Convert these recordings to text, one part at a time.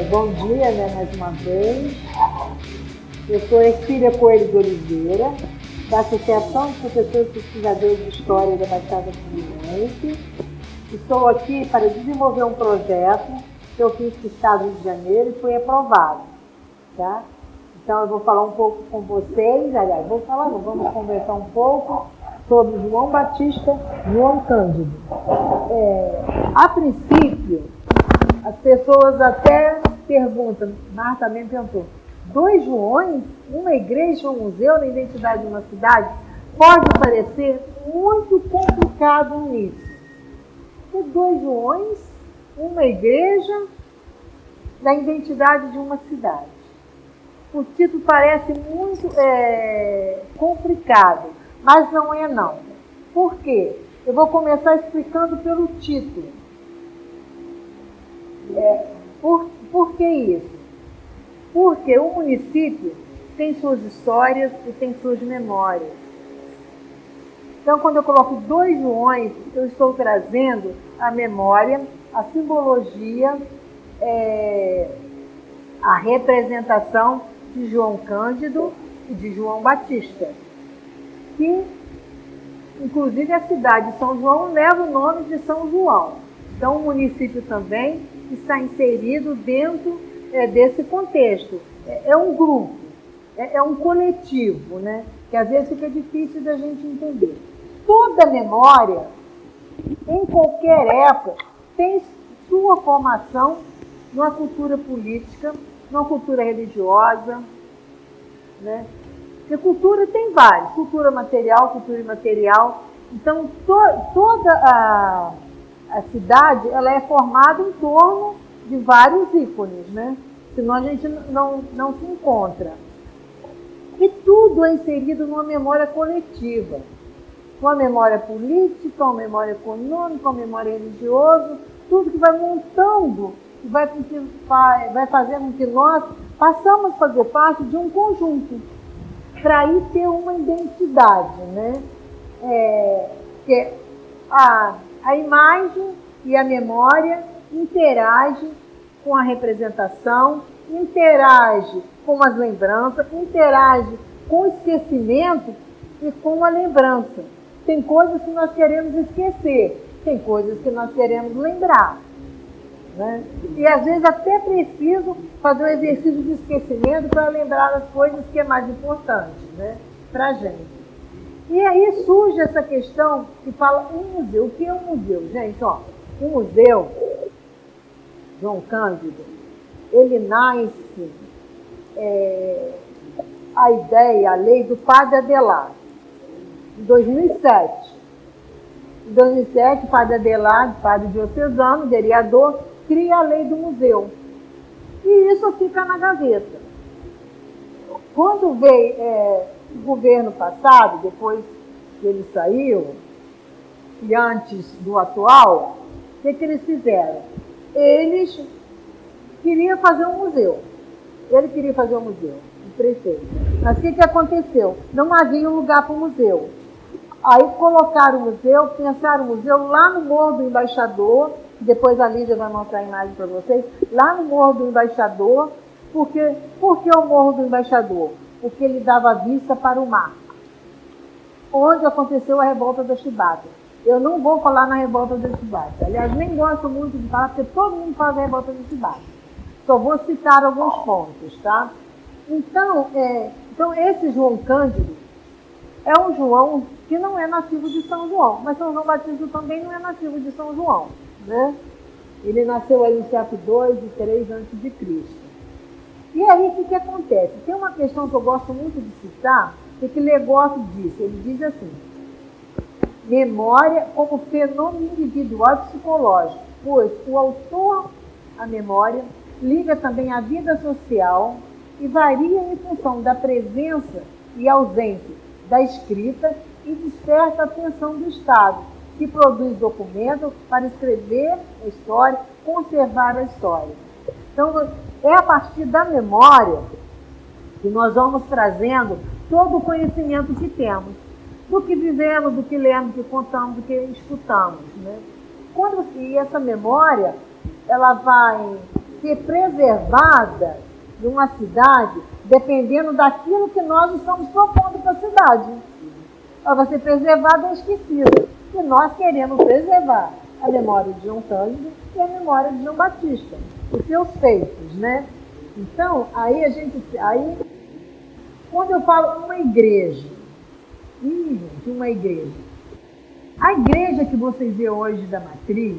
Bom dia, né, mais uma vez. Eu sou Ercília Coelho de Oliveira, da Associação de Professores Pesquisadores de História da Baixada Fluminense. Estou aqui para desenvolver um projeto que eu fiz para o Estado do Rio de Janeiro e foi aprovado. Tá? Então, eu vou falar um pouco com vocês, vamos conversar um pouco sobre João Batista João Cândido. A princípio, as pessoas até perguntam, Marta também perguntou, 2 Joões, uma igreja, um museu na identidade de uma cidade, pode parecer muito complicado nisso. Porque 2 Joões, uma igreja na identidade de uma cidade. O título parece muito complicado, mas não é não. Por quê? Eu vou começar explicando pelo título. Por que isso? Porque o município tem suas histórias e tem suas memórias. Então, quando eu coloco 2 Joões, eu estou trazendo a memória, a simbologia, a representação de João Cândido e de João Batista. Que, inclusive, a cidade de São João leva o nome de São João. Então, o município também está inserido dentro desse contexto. É um grupo, é um coletivo, né? Que às vezes fica difícil da gente entender. Toda memória, em qualquer época, tem sua formação numa cultura política, numa cultura religiosa, né? Porque cultura tem várias, cultura material, cultura imaterial. Então, toda a cidade ela é formada em torno de vários ícones, né? Senão a gente não se encontra. E tudo é inserido numa memória coletiva. Uma memória política, uma memória econômica, uma memória religiosa, tudo que vai montando, que vai fazendo com que nós passamos a fazer parte de um conjunto, para aí ter uma identidade, né? Que a imagem e a memória interagem com a representação, interage com as lembranças, interage com o esquecimento e com a lembrança. Tem coisas que nós queremos esquecer, tem coisas que nós queremos lembrar. Né? E às vezes até preciso fazer um exercício de esquecimento para lembrar as coisas que é mais importante, né, para a gente. E aí surge essa questão que fala um museu. O que é um museu? Gente, ó, o museu, João Cândido, ele nasce a ideia, a lei do Padre Adelardo, em 2007. Em 2007, o Padre Adelardo, padre diocesano, vereador, cria a lei do museu. E isso fica na gaveta. Quando veio o governo passado, depois que ele saiu, e antes do atual, o que eles fizeram? Eles queriam fazer um museu. Ele queria fazer um museu, o prefeito. Mas o que aconteceu? Não havia um lugar para o museu. Aí colocaram o museu, pensaram o museu lá no Morro do Embaixador, depois a Lídia vai mostrar a imagem para vocês, lá no Morro do Embaixador. Por que o Morro do Embaixador? Porque ele dava vista para o mar, onde aconteceu a Revolta da Chibata. Eu não vou falar na Revolta da Chibata. Aliás, nem gosto muito de falar, porque todo mundo fala da Revolta da Chibata. Só vou citar alguns pontos, tá? Então, esse João Cândido é um João que não é nativo de São João, mas São João Batista também não é nativo de São João, né? Ele nasceu aí no século II e III a.C. E aí, o que acontece? Tem uma questão que eu gosto muito de citar, que Legócio disse. Ele diz assim: memória como fenômeno individual e psicológico, pois o autor, a memória, liga também a vida social e varia em função da presença e ausência da escrita e desperta a atenção do Estado, que produz documentos para escrever a história, conservar a história. Então, é a partir da memória que nós vamos trazendo todo o conhecimento que temos, do que vivemos, do que lemos, do que contamos, do que escutamos, né? E essa memória, ela vai ser preservada de uma cidade dependendo daquilo que nós estamos propondo para a cidade. Ela vai ser preservada ou esquecida. E nós queremos preservar a memória de João Cândido e a memória de João Batista, os seus feitos, né? Então, aí quando eu falo uma igreja, uma igreja, a igreja que vocês vê hoje da Matriz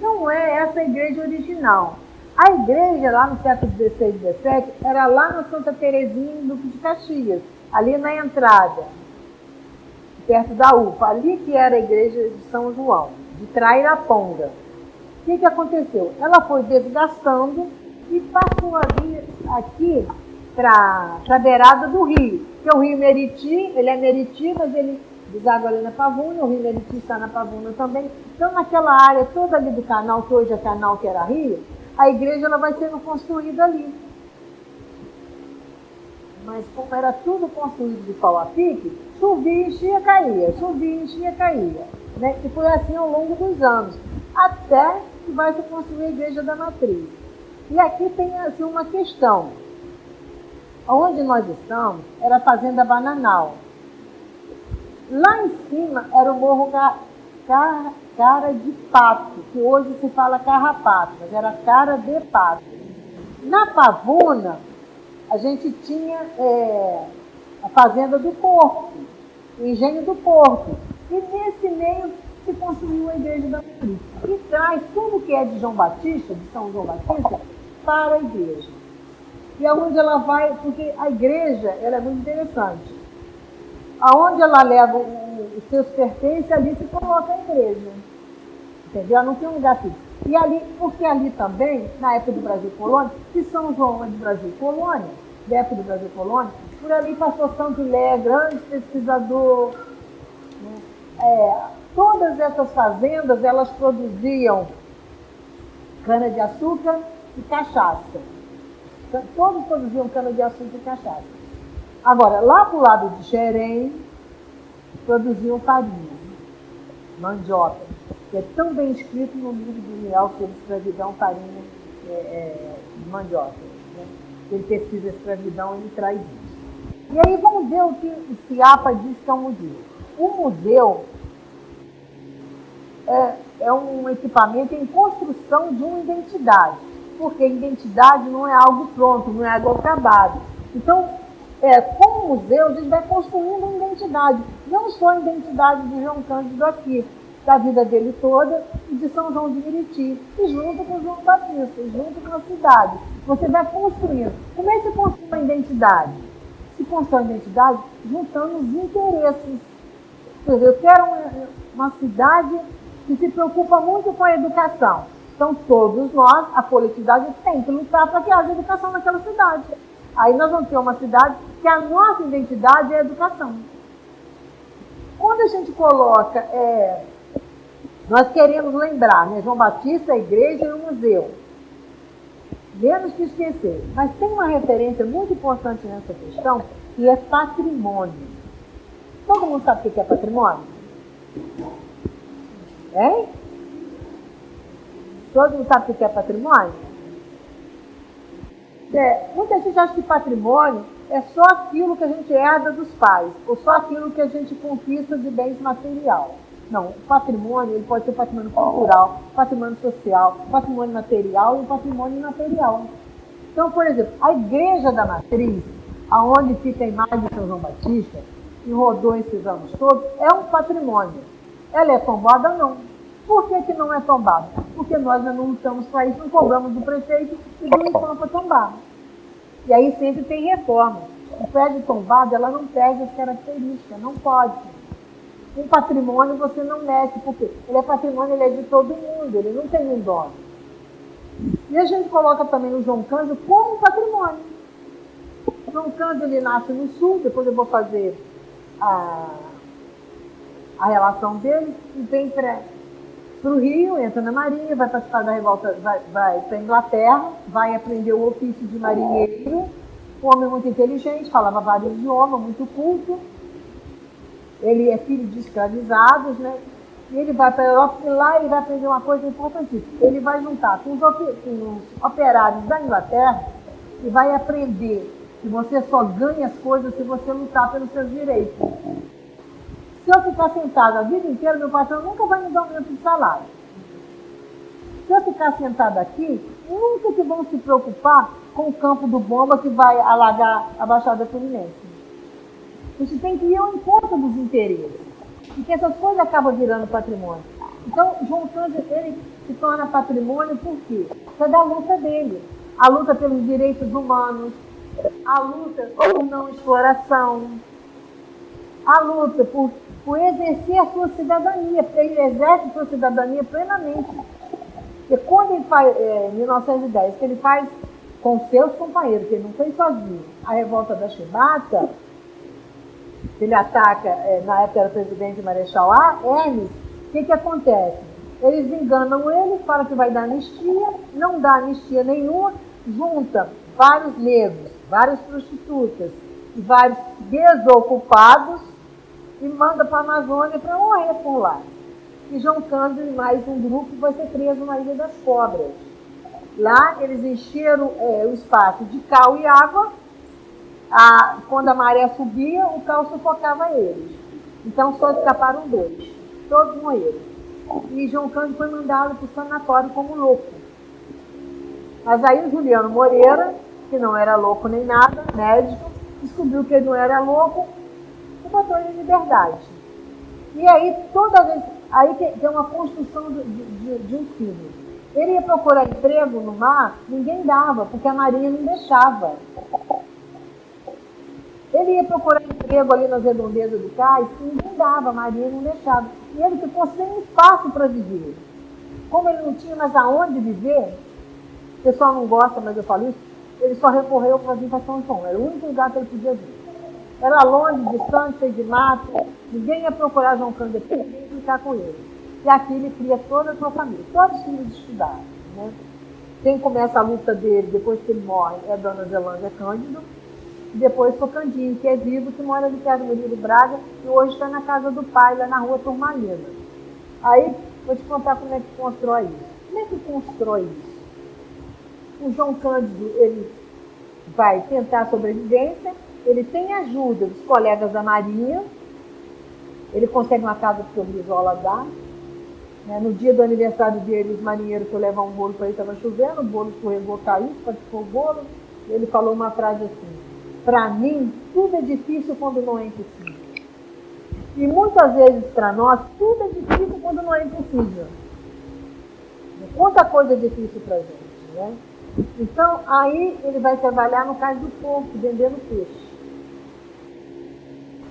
não é essa igreja original. A igreja lá no século XVI e XVII era lá na Santa Terezinha, em Duque de Caxias, ali na entrada, perto da UPA, ali que era a igreja de São João, de Trairaponga. O que aconteceu? Ela foi desgastando e passou ali, aqui para a beirada do rio, que é o rio Meriti, ele é Meriti, mas ele deságua ali na Pavuna, o rio Meriti está na Pavuna também. Então, naquela área toda ali do canal, que hoje é canal, que era rio, a igreja ela vai sendo construída ali. Mas como era tudo construído de pau a pique, chovia, enchia, caía, chovia, enchia, caía. Né? E foi assim ao longo dos anos, até que vai se construir a igreja da Matriz. E aqui tem assim, uma questão. Onde nós estamos era a Fazenda Bananal. Lá em cima era o Morro Cara de Pato, que hoje se fala Carrapato, mas era Cara de Pato. Na Pavuna, a gente tinha a Fazenda do Porto, o Engenho do Porto. E nesse meio se construiu a Igreja da Matriz. E traz tudo que é de João Batista, de São João Batista, para a igreja. E aonde ela vai, porque a igreja ela é muito interessante. Aonde ela leva os seus pertences, ali se coloca a igreja. Entendeu? Ela não tem um lugar fixo. E ali, porque ali também, na época do Brasil Colônia, que São João é do Brasil Colônia, da época do Brasil Colônia, por ali passou Santo Lé, grande pesquisador. Né? Todas essas fazendas, elas produziam cana-de-açúcar e cachaça. Todos produziam cana-de-açúcar e cachaça. Agora, lá para o lado de Xerém, produziam farinha, mandioca, que é tão bem escrito no livro de Daniel sobre escravidão, farinha de mandioca. Né? Ele pesquisa a escravidão e ele traz isso. E aí vamos ver o que o CIAPA diz que é um museu. O museu é um equipamento em construção de uma identidade, porque identidade não é algo pronto, não é algo acabado. Então, como museu, a gente vai construindo uma identidade, não só a identidade de João Cândido aqui, da vida dele toda, e de São João de Meriti, e junto com João Batista, e junto com a cidade. Você vai construindo. Como é que se constrói uma identidade? Se constrói uma identidade juntando os interesses. Quer dizer, eu quero uma cidade que se preocupa muito com a educação. Então, todos nós, a coletividade, tem que lutar para que haja educação naquela cidade. Aí nós vamos ter uma cidade que a nossa identidade é a educação. Quando a gente coloca, nós queremos lembrar, né, João Batista, a igreja e o museu. Menos que esquecer. Mas tem uma referência muito importante nessa questão, que é patrimônio. Todo mundo sabe o que é patrimônio? Hein? Todo mundo sabe o que é patrimônio? Muita gente acha que patrimônio é só aquilo que a gente herda dos pais, ou só aquilo que a gente conquista de bens material. Não, o patrimônio ele pode ser patrimônio cultural, patrimônio social, patrimônio material e um patrimônio imaterial. Então, por exemplo, a Igreja da Matriz, aonde fica a imagem de São João Batista, e rodou esses anos todos, é um patrimônio. Ela é tombada? Não. Por que não é tombada? Porque nós não lutamos para isso, não cobramos do prefeito e do IPAM para tombar. E aí sempre tem reforma. O prédio tombado, ela não perde as características, não pode. Um patrimônio você não mexe, porque ele é patrimônio, ele é de todo mundo, ele não tem um dono. E a gente coloca também o João Cândido como patrimônio. O João Cândido ele nasce no sul, depois eu vou fazer a relação dele, e vem para o Rio, entra na Marinha, vai participar da revolta, vai para a Inglaterra, vai aprender o ofício de marinheiro, um homem muito inteligente, falava vários idiomas, muito culto. Ele é filho de escravizados, né? E ele vai para a Europa e lá ele vai aprender uma coisa importantíssima. Ele vai juntar com os operários da Inglaterra e vai aprender que você só ganha as coisas se você lutar pelos seus direitos. Se eu ficar sentado a vida inteira, meu patrão nunca vai me dar aumento de salário. Se eu ficar sentado aqui, nunca que vão se preocupar com o campo do Bomba que vai alagar a Baixada Fluminense. A gente tem que ir ao encontro dos interesses. Porque essas coisas acabam virando patrimônio. Então, João Cândido, ele se torna patrimônio por quê? Porque é da luta dele. A luta pelos direitos humanos, a luta por não exploração, a luta por exercer a sua cidadania, porque ele exerce a sua cidadania plenamente. Porque quando ele faz, em 1910, que ele faz com seus companheiros, que ele não fez sozinho, a revolta da Chibata, ele ataca, na época era presidente Marechal Hermes, o que acontece? Eles enganam ele, falam que vai dar anistia, não dá anistia nenhuma, junta vários negros, várias prostitutas e vários desocupados e manda para a Amazônia para morrer por lá. E João Cândido e mais um grupo vai ser preso na Ilha das Cobras. Lá eles encheram o espaço de cal e água. Quando a maré subia, o cal sufocava eles. Então só escaparam 2. Todos morreram. E João Cândido foi mandado para o sanatório como louco. Mas aí o Juliano Moreira, que não era louco nem nada, médico, descobriu que ele não era louco e botou ele em liberdade. E aí, toda vez, aí tem uma construção de um filho. Ele ia procurar emprego no mar, ninguém dava, porque a marinha não deixava. Ele ia procurar emprego ali nas redondezas do cais, ninguém dava, a marinha não deixava. E ele ficou sem espaço para viver. Como ele não tinha mais aonde viver, o pessoal não gosta, mas eu falo isso, ele só recorreu para vir para São João. Era o único lugar que ele podia vir. Era longe, distante, cheio de mato. Ninguém ia procurar João Cândido aqui, ninguém ia ficar com ele. E aqui ele cria toda a sua família. Todos os filhos estudaram. Né? Quem começa a luta dele, depois que ele morre, é a Dona Zelândia Cândido. E depois Socandinho, que é vivo, que mora ali perto do Murilo Braga, e hoje está na casa do pai, lá na rua Turmalina. Aí, vou te contar como é que constrói isso. Como é que constrói isso? O João Cândido, ele vai tentar a sobrevivência, ele tem ajuda dos colegas da Marinha, ele consegue uma casa que o Brizola dá. Né? No dia do aniversário dele, os marinheiros foram levar um bolo para ele, estava chovendo, o bolo escorregou, caiu, participou o bolo, e ele falou uma frase assim: para mim, tudo é difícil quando não é impossível. E muitas vezes, para nós, tudo é difícil quando não é impossível. Quanta coisa é difícil para a gente, né? Então, aí ele vai trabalhar no cais do porto, vendendo peixe.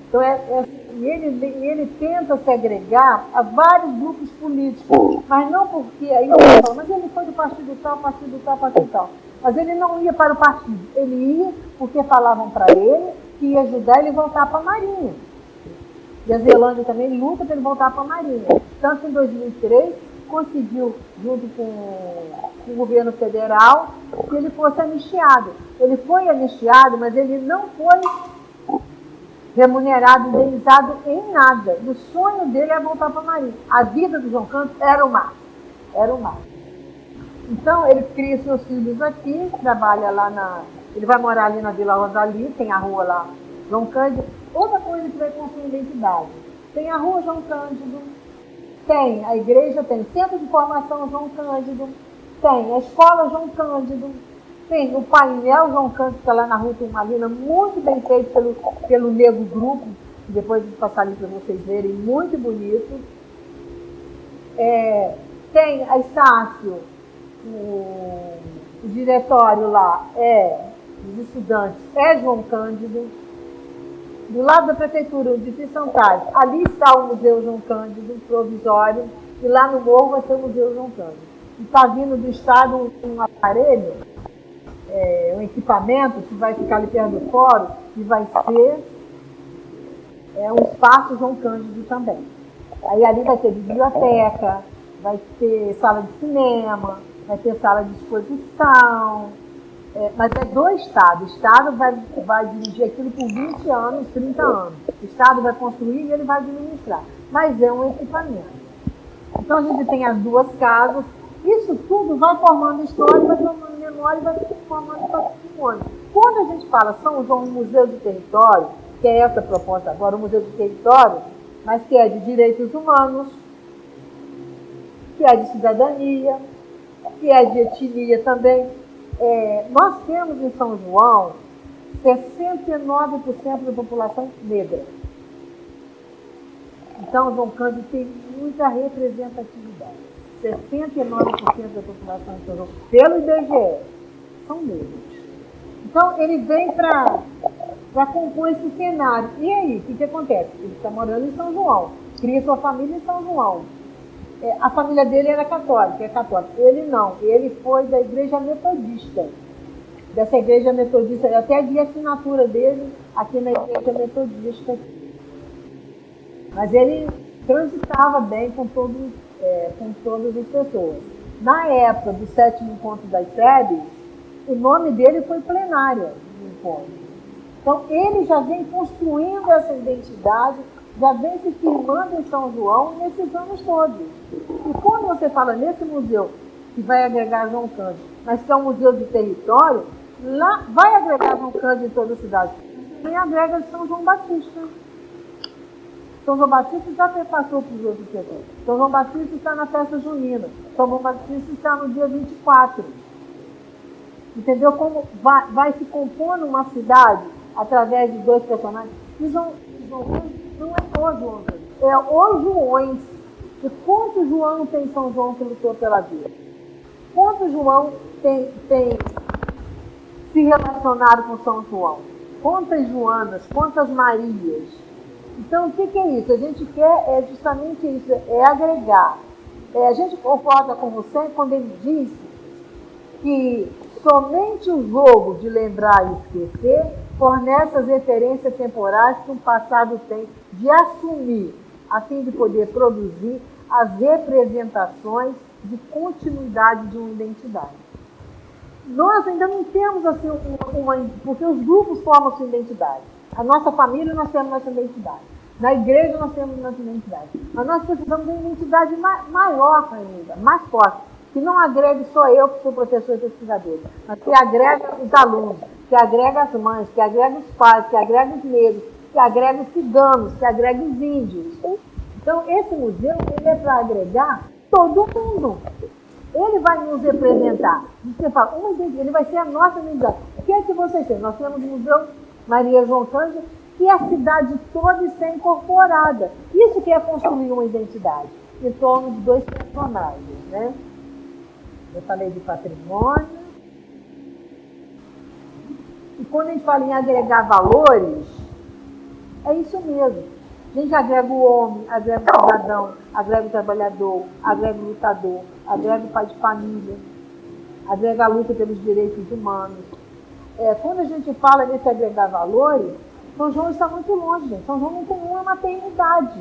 Então, e ele tenta se agregar a vários grupos políticos, mas não porque, aí eu falo, mas ele foi do partido tal, partido tal, partido tal. Mas ele não ia para o partido, ele ia porque falavam para ele que ia ajudar ele a voltar para a Marinha. E a Zelândia também luta para ele voltar para a Marinha. Tanto em 2003, conseguiu, junto com o governo federal, que ele fosse anistiado. Ele foi anistiado, mas ele não foi remunerado, indenizado em nada. O sonho dele era voltar para a Marinha. A vida do João Cândido era o mar. Era o mar. Então, ele cria seus filhos aqui, trabalha lá ele vai morar ali na Vila Rosalie, tem a rua lá, João Cândido. Outra coisa que vai construir identidade. Tem a rua João Cândido, tem a igreja, tem o Centro de Formação João Cândido, tem a Escola João Cândido, tem o painel João Cândido, que está lá na rua Turmalina, muito bem feito pelo Negro Grupo, que depois vou passar ali para vocês verem, muito bonito. Tem a Estácio, o diretório lá dos estudantes é João Cândido. Do lado da prefeitura, de São Carlos, ali está o Museu João Cândido, provisório, e lá no morro vai ser o Museu João Cândido. E está vindo do Estado um aparelho, um equipamento que vai ficar ali perto do fórum, e vai ser um espaço João Cândido também. Aí ali vai ter biblioteca, vai ter sala de cinema, vai ter sala de exposição, mas é do Estado. O Estado vai dirigir aquilo por 20 anos, 30 anos. O Estado vai construir e ele vai administrar. Mas é um equipamento. Então a gente tem as duas casas. Isso tudo vai formando história, vai formando memória e vai formando patrimônio. Quando a gente fala São João Museu de Território, que é essa proposta agora, o Museu de Território, mas que é de direitos humanos, que é de cidadania, que é de etnia também. Nós temos em São João 69% da população negra. Então, João Cândido tem muita representatividade. 69% da população de São João, pelo IBGE, são negros. Então, ele vem para compor esse cenário. E aí, o que acontece? Ele está morando em São João, cria sua família em São João. A família dele era católica, é católica. Ele não, ele foi da igreja metodista. Dessa igreja metodista, eu até vi a assinatura dele aqui na igreja metodista. Mas ele transitava bem com todas as pessoas. Na época do 7º encontro das SEBs, o nome dele foi plenário do encontro. Então, ele já vem construindo essa identidade, já vem se firmando em São João nesses anos todos. E quando você fala nesse museu, que vai agregar João Cândido, mas que é um museu de território, lá vai agregar João Cândido em toda a cidade. Também agrega São João Batista. São João Batista já passou por outros setores. São João Batista está na festa junina. São João Batista está no dia 24. Entendeu como vai se compondo uma cidade através de dois personagens? E João não é o João, é os Joões. E quantos João tem São João que lutou pela vida? Quantos João tem se relacionaram com São João? Quantas Joanas, quantas Marias? Então, o que é isso? A gente quer justamente isso, é agregar. A gente concorda com você quando ele diz que somente o jogo de lembrar e esquecer fornece as referências temporais que um passado tem de assumir, a fim de poder produzir as representações de continuidade de uma identidade. Nós ainda não temos assim porque os grupos formam sua identidade. A nossa família, nós temos nossa identidade. Na igreja, nós temos nossa identidade. Mas nós precisamos de uma identidade maior ainda, mais forte, que não agregue só eu, que sou professor e pesquisador, mas que agrega os alunos, que agrega as mães, que agrega os pais, que agrega os negros, que agrega os ciganos, que agrega os índios. Então, esse museu ele é para agregar todo mundo. Ele vai nos representar. Você fala, ele vai ser a nossa identidade. O que é que vocês têm? Nós temos o Museu Maria João Cândido, que a cidade toda está incorporada. Isso que é construir uma identidade, em torno de dois personagens, né? Eu falei de patrimônio. E quando a gente fala em agregar valores, é isso mesmo. A gente agrega o homem, agrega o cidadão, agrega o trabalhador, agrega o lutador, agrega o pai de família, agrega a luta pelos direitos humanos. Quando a gente fala nesse agregar valores, São João está muito longe, gente. São João não tem uma maternidade.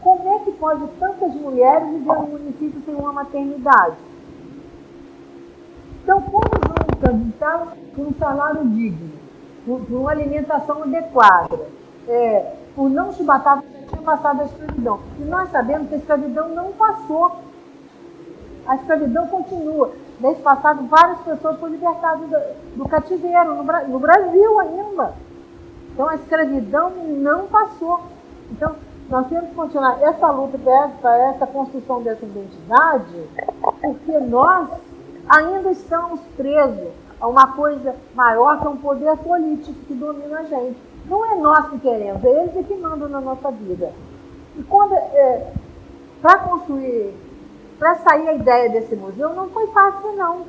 Como é que pode tantas mulheres viver no município sem uma maternidade? Então, como vamos transitar por um salário digno, por uma alimentação adequada, por não chibatar, porque já tinha passado a escravidão. E nós sabemos que a escravidão não passou. A escravidão continua. Mês passado, várias pessoas foram libertadas do cativeiro, no Brasil ainda. Então, a escravidão não passou. Então, nós temos que continuar essa luta para essa construção dessa identidade, porque nós ainda estamos presos a uma coisa maior, que é um poder político que domina a gente. Não é nós que queremos, é eles que mandam na nossa vida. E quando, para construir, para sair a ideia desse museu, não foi fácil, não.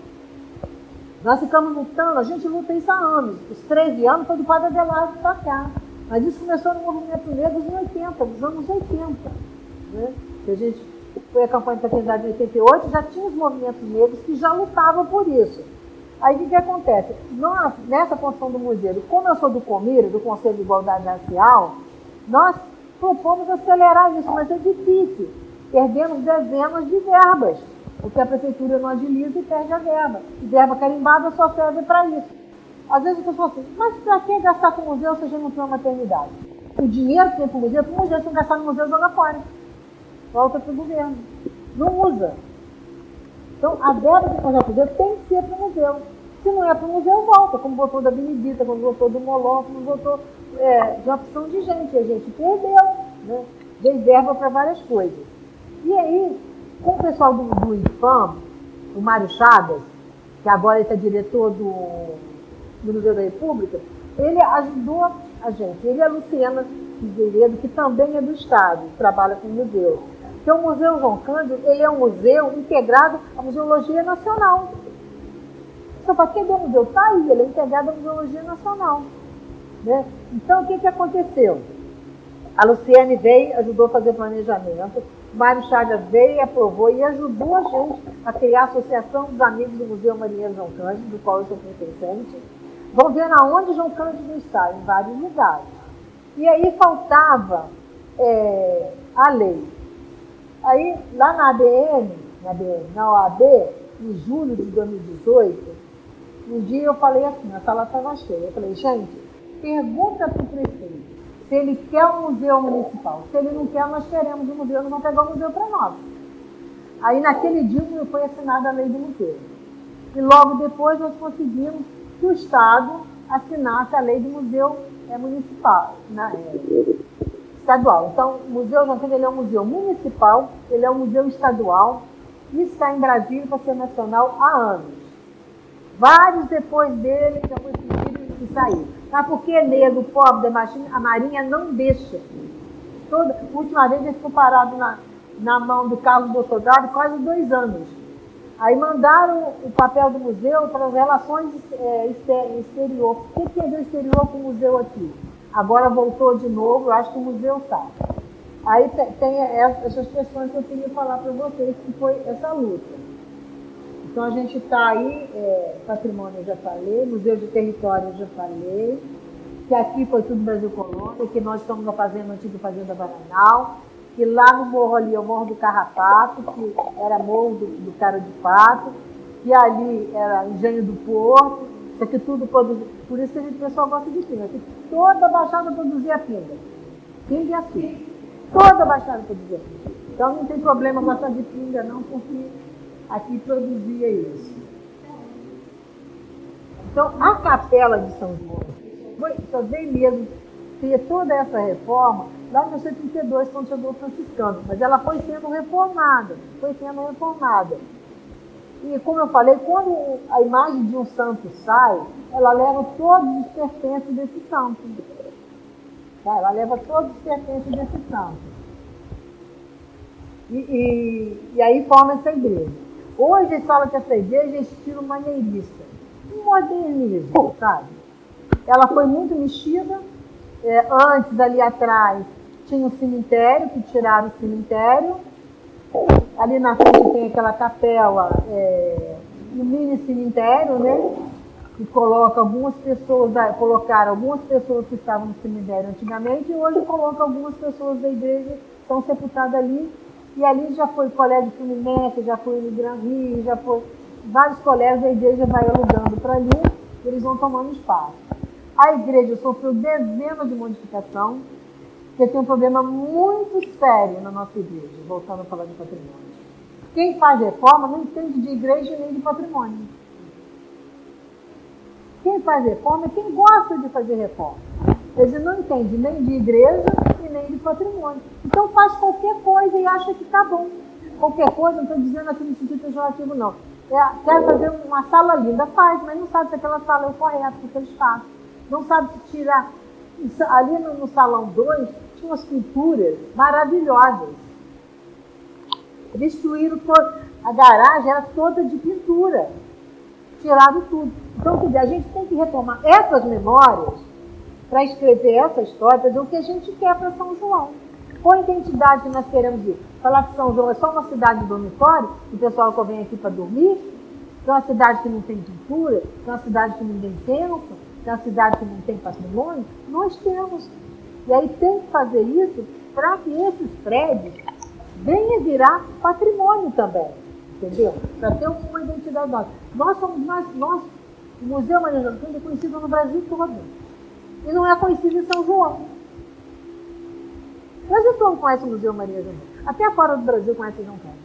Nós ficamos lutando, a gente luta isso há anos. Os 13 anos foi do Padre Adelardo para cá. Mas isso começou no movimento negro dos anos 80. Né? Que a gente foi a campanha de fraternidade em 88, já tinha os movimentos negros que já lutavam por isso. Aí o que acontece? Nós, nessa construção do museu, como eu sou do COMIRA, do Conselho de Igualdade Racial, nós propomos acelerar isso, mas é difícil. Perdemos dezenas de verbas, porque a prefeitura não agiliza e perde a verba. E verba carimbada só serve para isso. Às vezes a pessoa fala assim, mas para que gastar com o museu se a gente não tem uma maternidade? O dinheiro que tem para o museu você não gastar no museu, joga fora. volta para o governo. Não usa. Então, a verba que nós já tem que ser para o museu. Se não é para o museu, volta, como votou da Benedita, como votou do Molon, como votou de uma opção de gente. A gente perdeu, né? Dei verba para várias coisas. E aí, com o pessoal do IFAM, o Mário Chagas, que agora está diretor do Museu da República, ele ajudou a gente. Ele e a Luciana Figueiredo, que também é do Estado, trabalha com o museu. Porque o Museu João Cândido, ele é um museu integrado à Museologia Nacional. Então, para quem deu o museu? Está aí, ele é integrado à Museologia Nacional. Né? Então, o que aconteceu? A Luciane veio, ajudou a fazer o planejamento, o Mário Chagas veio, aprovou e ajudou a gente a criar a Associação dos Amigos do Museu Marinheiro João Cândido, do qual eu sou pertencente. Vão ver aonde João Cândido está, em vários lugares. E aí faltava a lei. Aí, lá na OAB, em julho de 2018, um dia eu falei assim, a sala estava cheia, eu falei, gente, pergunta para o prefeito se ele quer um museu municipal. Se ele não quer, nós queremos um museu, nós vamos pegar o museu para nós. Aí, naquele dia, foi assinada a lei do museu. E logo depois, nós conseguimos que o Estado assinasse a lei do museu municipal, estadual. Então, o Museu João Cândido, ele é um museu municipal, ele é um museu estadual, e está em Brasília para ser nacional há anos. Vários depois dele já foi pedido de sair. Mas porque é negro, pobre, a Marinha não deixa. A última vez ele ficou parado na mão do Carlos Bolsonaro quase 2 anos. Aí mandaram o papel do museu para as relações exterior. O que é do exterior com o museu aqui? Agora voltou de novo, eu acho que o museu sabe. Aí tem essas questões que eu queria falar para vocês, que foi essa luta. Então a gente está aí, patrimônio eu já falei, Museu de Território eu já falei, que aqui foi tudo Brasil Colônia, que nós estamos na fazenda, antiga Fazenda Bananal, que lá no morro ali é o Morro do Carrapato, que era Morro do Cara de Pato, que ali era Engenho do Porto, isso aqui tudo produzia. Por isso que o pessoal gosta de pinga. Aqui toda a Baixada produzia pinga. Pinga e açúcar. Toda a Baixada produzia pinga. Então não tem problema gostar de pinga não, porque aqui produzia isso. Então a Capela de São João só veio mesmo ter toda essa reforma lá em 1932, quando chegou o franciscano. Mas ela foi sendo reformada. E, como eu falei, quando a imagem de um santo sai, ela leva todos os pertences desse santo. Tá? Ela leva todos os pertences desse santo. E aí forma essa igreja. Hoje eles falam que essa igreja é estilo maneirista. Um modernismo, sabe? Ela foi muito mexida. Antes, ali atrás, tinha um cemitério, que tiraram o cemitério. Ali na frente tem aquela capela, um mini cemitério, né? Que coloca algumas pessoas, colocaram algumas pessoas que estavam no cemitério antigamente, e hoje colocam algumas pessoas da igreja que estão sepultadas ali. E ali já foi Colégio Fluminense, já foi no Gran Rio, já foi vários colégios, a igreja vai alugando para ali, e eles vão tomando espaço. A igreja sofreu dezenas de modificação, porque tem um problema muito sério na nossa igreja, voltando a falar de patrimônio. Quem faz reforma não entende de igreja nem de patrimônio. Quem faz reforma é quem gosta de fazer reforma. Ele não entende nem de igreja e nem de patrimônio. Então faz qualquer coisa e acha que está bom. Qualquer coisa, não estou dizendo aqui no sentido pejorativo, não. Quer fazer uma sala linda, faz, mas não sabe se aquela sala é o correto para aquele espaço. Não sabe se tirar. Ali no salão 2, tinha umas pinturas maravilhosas. Destruíram toda. A garagem era toda de pintura. Tiraram tudo. Então, quer dizer, a gente tem que retomar essas memórias para escrever essa história, para dizer o que a gente quer para São João. Qual a identidade que nós queremos ir? Falar que São João é só uma cidade de dormitório, que o pessoal só vem aqui para dormir? Que é uma cidade que não tem cultura? Que é uma cidade que não tem senso? Que é uma cidade que não tem patrimônio? Nós temos. E aí tem que fazer isso para que esses prédios venham virar patrimônio também. Entendeu? Para ter uma identidade nossa. O Museu Marinheiro João Cândido é conhecido no Brasil todo. E não é conhecido em São João. O Brasil todo conhece o Museu Maria João Cândido. Até fora do Brasil conhece o João Cândido.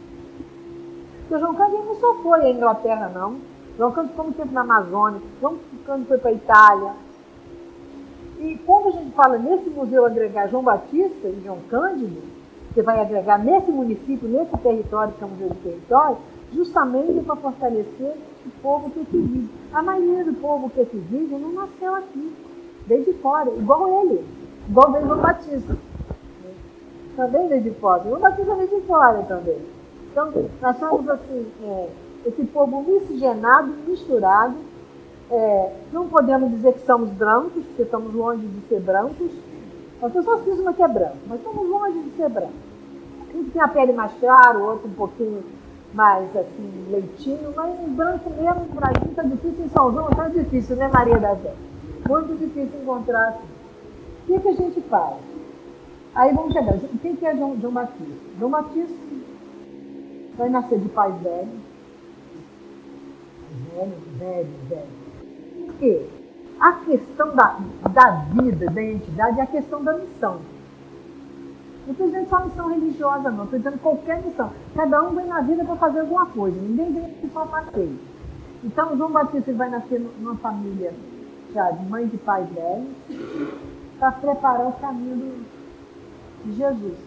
Porque o João Cândido não só foi à Inglaterra, não. João Cândido ficou muito tempo na Amazônia. João Cândido foi para a Itália. E quando a gente fala nesse museu agregar João Batista e João Cândido, que vai agregar nesse município, nesse território, que é o Museu do Território, justamente para fortalecer o povo que aqui vive. A maioria do povo que aqui vive não nasceu aqui, veio de fora, igual ele, igual veio João Batista. Também veio de fora. João Batista veio de fora também. Então, nós somos assim, esse povo miscigenado, misturado. Não podemos dizer que somos brancos, porque estamos longe de ser brancos. As pessoas cismam que é branco, mas estamos longe de ser branco. Um tem a pele mais clara, o outro um pouquinho mais assim, leitinho, mas branco mesmo no Brasil está difícil, em São João está difícil, né, Maria da Zé? Muito difícil encontrar assim. O que a gente faz? Aí vamos chegar. Quem que é João Batista? João Batista vai nascer de pais velhos. Velho. Por quê? A questão da vida, da identidade, é a questão da missão. Não estou dizendo só missão religiosa, não. Estou dizendo qualquer missão. Cada um vem na vida para fazer alguma coisa. Ninguém vem para passeio. Então, João Batista vai nascer numa família já de mãe e pai velhos para preparar o caminho de Jesus.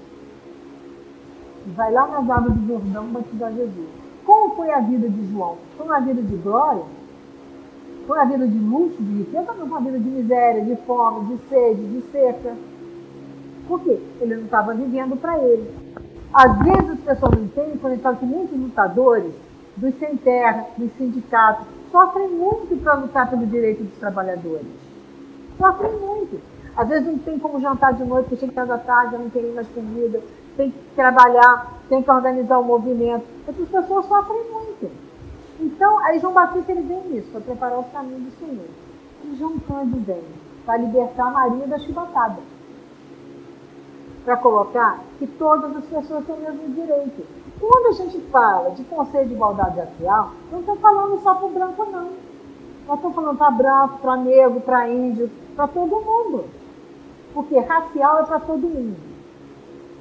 E vai lá nas águas do Jordão batizar Jesus. Como foi a vida de João? Foi uma vida de glória? Foi uma vida de luxo, de riqueza? Não, uma vida de miséria, de fome, de sede, de seca. Por quê? Ele não estava vivendo para ele. Às vezes as pessoas não entendem quando a gente fala que muitos lutadores dos sem terra, dos sindicatos, sofrem muito para lutar pelo direito dos trabalhadores. Sofrem muito. Às vezes não tem como jantar de noite, porque chega da tarde, já não tem mais comida, tem que trabalhar, tem que organizar o movimento. Essas pessoas sofrem muito. Então, aí João Batista ele vem nisso, para preparar o caminho do Senhor. E João Cândido vem para libertar Maria da chibatada. Para colocar que todas as pessoas têm o mesmo direito. Quando a gente fala de conceito de igualdade racial, não estou falando só para o branco, não. Nós estamos falando para branco, para negro, para índio, para todo mundo. Porque racial é para todo mundo.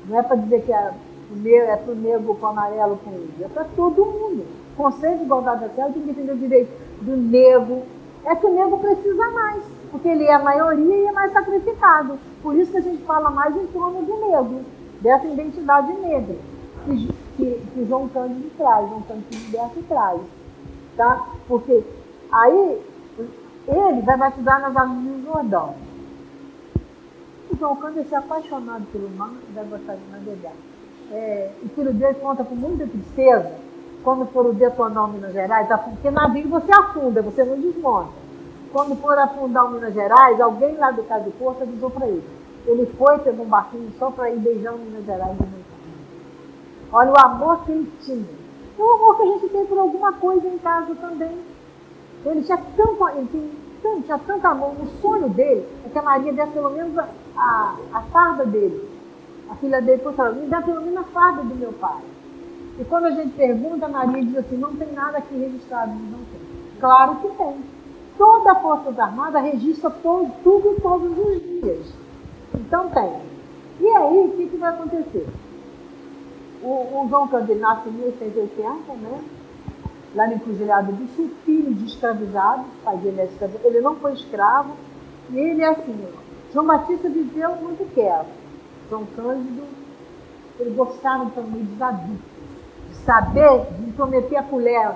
Não é para dizer que é para o negro, para o amarelo, para o índio. É para todo mundo. O conceito de igualdade racial tem que defender o direito do negro. É que o negro precisa mais, porque ele é a maioria e é mais sacrificado. Por isso que a gente fala mais em torno do negro, dessa identidade negra, que João Cândido traz, João Cândido Liberto traz. Tá? Porque aí ele vai batizar nas águas do Jordão. O João Cândido é apaixonado pelo mar e vai gostar de navegar. O filho dele conta com muita tristeza quando for detonar o Minas Gerais, porque navio você afunda, você não desmonta. Quando for afundar o Minas Gerais, alguém lá do Casa de Porto avisou para ele. Ele foi, pegou um barquinho só para ir beijar o Minas Gerais. Olha o amor que ele tinha. É o amor que a gente tem por alguma coisa em casa também. Ele tinha tanto amor. O sonho dele é que a Maria desse pelo menos a farda dele. A filha dele falou, me dá pelo menos a farda do meu pai. E quando a gente pergunta, a Maria diz assim, não tem nada aqui registrado. Não tem. Claro que tem. Toda a Força Armada registra tudo todos os dias. Então tem. E aí, o que vai acontecer? O João Cândido nasce em 1880, né? Lá no Encruzilhada do Sul, filho de escravizados, o pai dele é escravizado, ele não foi escravo, e ele é assim, João Batista viveu muito quieto. João Cândido, ele gostava também dos adultos, de saber, de prometer a colher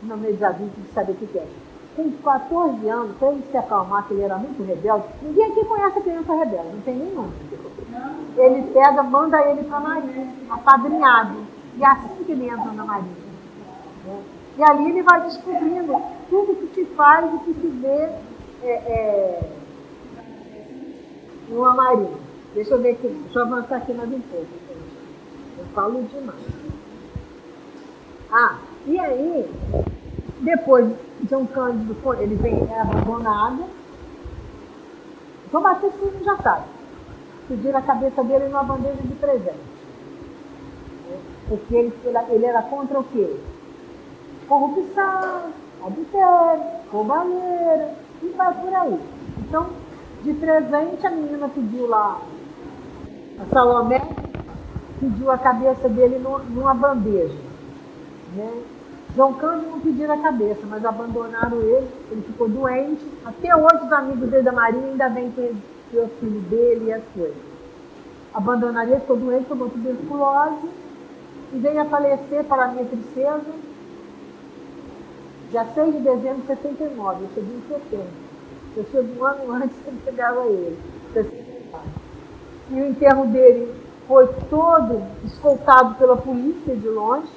no meio dos adultos, de saber o que é. Com 14 anos, para ele se acalmar, que ele era muito rebelde, ninguém aqui conhece a criança rebelde, não tem nenhum. Ele pega, manda ele para a Marinha, apadrinhado, e é assim que ele entra na Marinha. E ali ele vai descobrindo tudo que se faz e que se vê numa Marinha. Deixa eu ver aqui, deixa eu avançar aqui mais um pouco. Eu falo demais. E aí, depois João Cândido, ele é abandonado. João Batista já sabe. Pediram a cabeça dele numa bandeja de presente. Porque ele era contra o quê? Corrupção, adultério, roubalheira, e vai por aí. Então, de presente, a menina pediu lá A Salomé pediu a cabeça dele numa bandeja. Né? João Cândido não pediu a cabeça, mas abandonaram ele ficou doente. Até hoje os amigos dele da Marinha ainda vêm ter o filho dele e as coisas. Abandonaram ele, ficou doente, tomou tuberculose e veio a falecer, para a minha tristeza, dia 6 de dezembro de 79. Eu cheguei em setembro. Eu cheguei um ano antes que pegava ele. 69. E o enterro dele foi todo escoltado pela polícia de longe.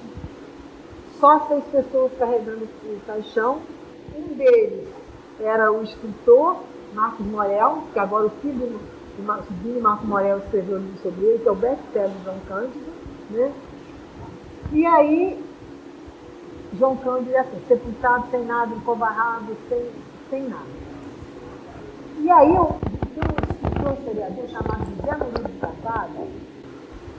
Só 6 pessoas carregando o caixão. Um deles era o escritor Marcos Morel, que agora o filho do Marcos Morel escreveu um livro sobre ele, que é o best-seller de João Cândido. Né? E aí, João Cândido é assim, sepultado, sem nada, encovarrado, sem nada. E aí, tem um escritor historiador chamado José Murilo de Carvalho,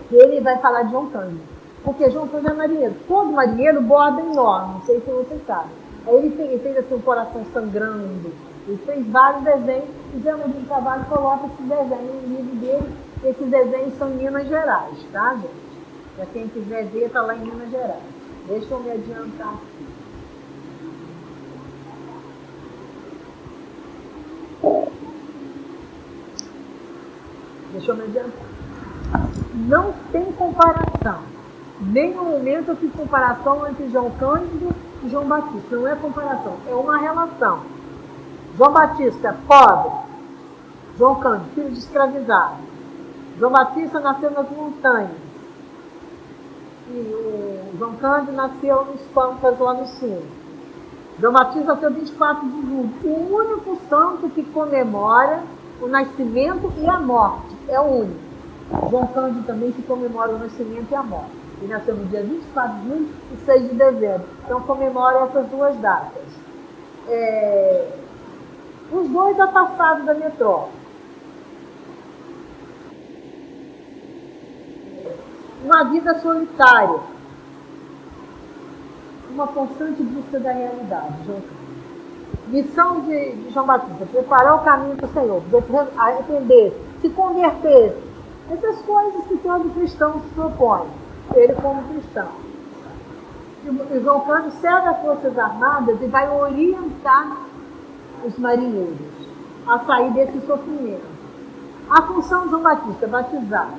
que ele vai falar de João Cândido. Porque João Cândido é marinheiro. Todo marinheiro borda em nó, não sei se você sabe. Aí ele fez assim, um coração sangrando, ele fez vários desenhos, e José Murilo de Carvalho coloca esses desenhos no livro dele. Esses desenhos são em Minas Gerais, tá, gente? Para quem quiser ver, está lá em Minas Gerais. Deixa eu me adiantar aqui. Deixa eu me adiantar. Não tem comparação. Nenhum momento eu fiz comparação entre João Cândido e João Batista. Não é comparação, é uma relação. João Batista, pobre. João Cândido, filho de escravizado. João Batista nasceu nas montanhas. E o João Cândido nasceu nos Pampas, lá no sul. João Batista nasceu 24 de julho. O único santo que comemora o nascimento e a morte. É o único. João Cândido também que comemora o nascimento e a morte. Ele nasceu no dia 24 de julho e 6 de dezembro. Então comemora essas duas datas. Os dois afastados da metrópole. Uma vida solitária. Uma constante busca da realidade. Missão de João Batista: preparar o caminho para o Senhor, arrepender, se converter. Essas coisas que todo cristão se propõe. Ele como cristão. E João Cândido serve as Forças Armadas e vai orientar os marinheiros a sair desse sofrimento. A função de João Batista: batizar.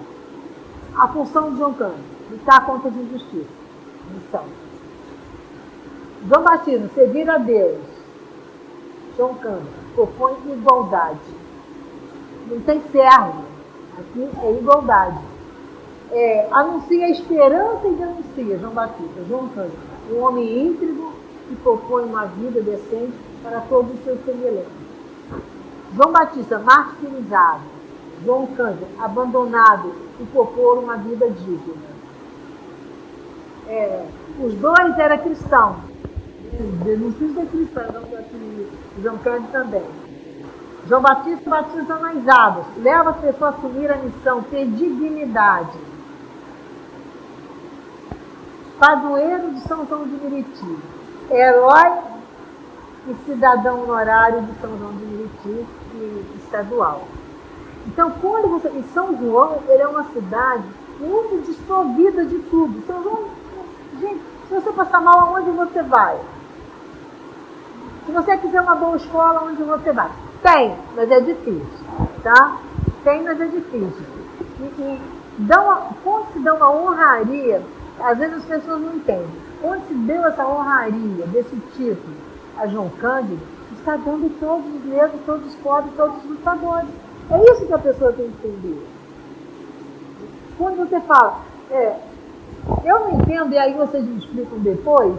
A função de João Cândido: lutar contra as injustiças. Missão. João Batista: servir a Deus. João Cândido: propõe igualdade. Não tem servo. Aqui é igualdade. Anuncia a esperança e denuncia. João Batista. João Cândido: um homem íntegro que propõe uma vida decente para todos os seus semelhantes. João Batista: martirizado. João Cândido: abandonado e propor uma vida digna. Os dois eram cristãos. Não precisa ser cristão, João Cândido também. João Batista batiza nas águas, leva as pessoas a assumir a missão, ter dignidade. Padroeiro de São João de Meriti, herói e cidadão honorário de São João de Meriti, estadual. Então, e São João, ele é uma cidade muito desprovida de tudo. São João, gente, se você passar mal, aonde você vai? Se você quiser uma boa escola, onde você vai? Tem, mas é difícil, tá? Tem, mas é difícil. Quando se dá uma honraria, às vezes as pessoas não entendem. Quando se deu essa honraria desse tipo a João Cândido, está dando todos os negros, todos os pobres, todos os lutadores. É isso que a pessoa tem que entender. Quando você fala, eu não entendo, e aí vocês me explicam depois,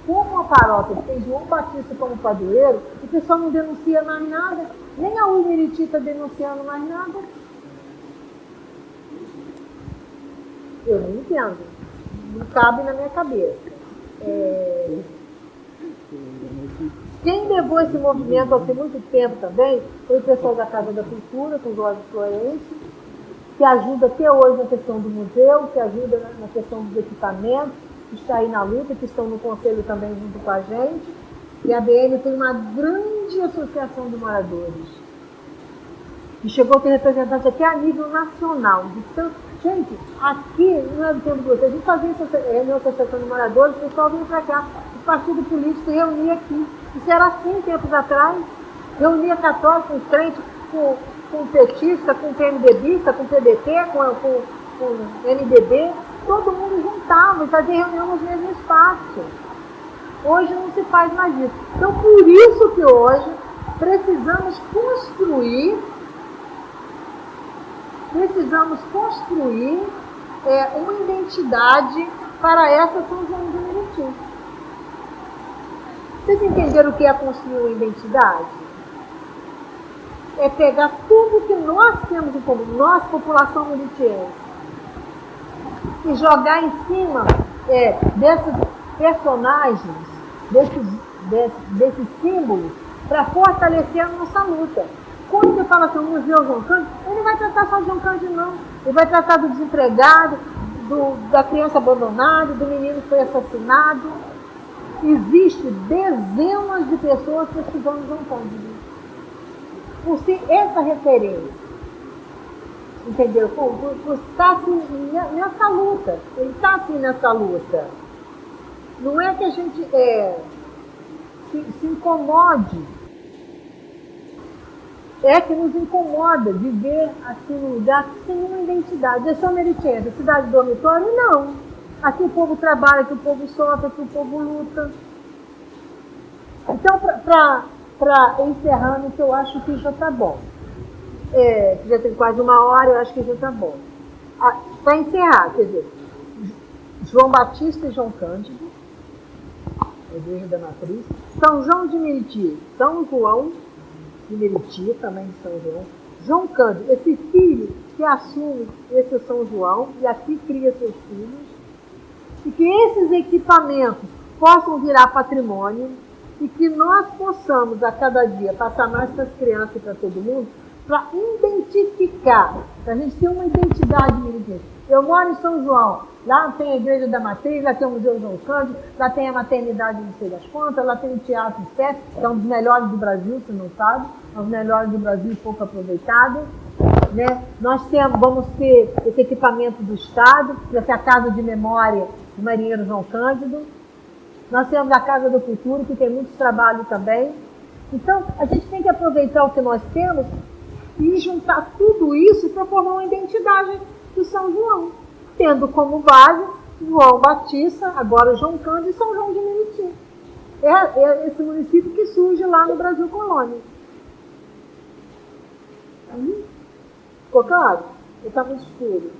como uma paróquia que tem João Batista como padroeiro, o pessoal não denuncia mais nada, nem a Umeriti está denunciando mais nada. Eu não entendo. Não cabe na minha cabeça. Quem levou esse movimento há muito tempo também foi o pessoal da Casa da Cultura, com o Jorge Florencio, que ajuda até hoje na questão do museu, que ajuda na questão dos equipamentos, que está aí na luta, que estão no conselho também junto com a gente. E a BN tem uma grande associação de moradores. E chegou a ter representante até a nível nacional. Então, gente, aqui, não é do tempo de vocês, a gente fazia reunião de associação de moradores, o pessoal vinha para cá, o partido político se reunia aqui. Isso era assim, tempos atrás. Reunia católico, com crente, com petista, com PMDBista, com PDT, com MDB. Todo mundo juntava e fazia reunião nos mesmos espaços. Hoje não se faz mais isso. Então, por isso que hoje precisamos construir uma identidade para essa São João de Meriti. Vocês entenderam o que é construir uma identidade? É pegar tudo que nós temos em comum, nós, população meritiense, e jogar em cima desses personagens, desses símbolos, para fortalecer a nossa luta. Quando você fala assim, o Museu João Cândido, ele não vai tratar só de João Cândido, não. Ele vai tratar do desempregado, da criança abandonada, do menino que foi assassinado. Existem dezenas de pessoas pesquisando João Cândido. Por ser essa referência. Entendeu? Por estar assim, nessa luta. Ele está assim nessa luta. Não é que a gente se incomode. É que nos incomoda viver assim num lugar sem uma identidade. Eu sou meritiense, cidade de dormitório? Não. Aqui o povo trabalha, aqui o povo sofre, aqui o povo luta. Então, para encerrando, que eu acho que já está bom. Já tem quase 1 hora, eu acho que já está bom. Para encerrar, quer dizer, João Batista e João Cândido, a Igreja da Matriz, São João de Meriti, São João de Meriti, também de São João, João Cândido, esse filho que assume esse São João e aqui cria seus filhos, e que esses equipamentos possam virar patrimônio e que nós possamos a cada dia passar mais para as crianças e para todo mundo, para identificar, para a gente ter uma identidade meritiense. Eu moro em São João, lá tem a Igreja da Matriz, lá tem o Museu João Cândido, lá tem a maternidade não sei das quantas, lá tem o Teatro Sé, que é um dos melhores do Brasil, se não sabe, é um dos melhores do Brasil, pouco aproveitado. Né? Nós vamos ter esse equipamento do Estado, que vai ser a Casa de Memória do Marinheiro João Cândido. Nós temos a Casa do Futuro, que tem muito trabalho também. Então, a gente tem que aproveitar o que nós temos e juntar tudo isso para formar uma identidade de São João, tendo como base João Batista, agora João Cândido e São João de Meriti. É esse município que surge lá no Brasil Colônia. Ficou claro? Está muito escuro.